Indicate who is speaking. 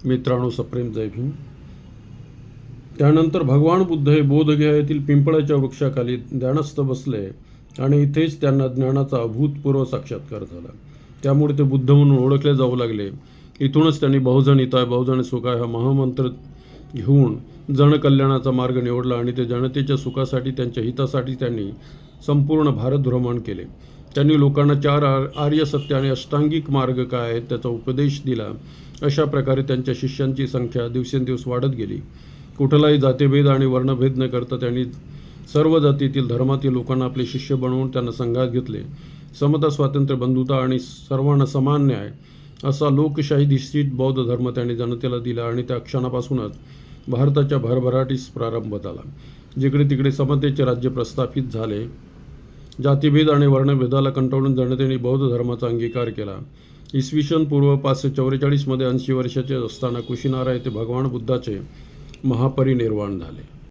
Speaker 1: मित्रांनो, सप्रेम जय भीम. त्यानंतर भगवान बुद्ध हे बोधगया येथील पिंपळाच्या वृक्षाखाली ध्यानस्थ बसले आणि इथेच त्यांना ज्ञानाचा अभूतपूर्व साक्षात्कार झाला. त्यामुळे ते बुद्ध म्हणून ओळखले जाऊ लागले. इथूनच त्यांनी बहुजन हिताय बहुजन सुखाय हा महामंत्र घेऊन जनकल्याणाचा मार्ग निवडला आणि ते जनतेच्या सुखासाठी, त्यांच्या हितासाठी त्यांनी संपूर्ण भारत भ्रमण केले. त्यांनी लोकांना 4 आर्य सत्य आणि अष्टांगिक मार्ग काय आहेत त्याचा उपदेश दिला. अशा प्रकारे त्यांच्या शिष्यांची संख्या दिवसेंदिवस वाढत गेली. कुठलाही जातीभेद आणि वर्णभेद न करता त्यांनी सर्व जातीतील धर्मातील लोकांना आपले शिष्य बनवून त्यांना संघात घेतले. समता, स्वातंत्र्य, बंधुता आणि सर्वांना समान न्याय असा लोकशाहीधिष्ठित बौद्ध धर्म त्यांनी जनतेला दिला आणि त्या क्षणापासूनच भारताच्या भरभराटीस प्रारंभ झाला. जिकडे तिकडे समतेचे राज्य प्रस्थापित झाले. जातीभेद आणि वर्णभेदाला कंटाळून जनतेने बौद्ध धर्माचा अंगीकार केला. इसवी सन पूर्व 544 मध्ये 80 वर्षाचे असताना कुशिनारा येथे भगवान बुद्धाचे महापरिनिर्वाण झाले.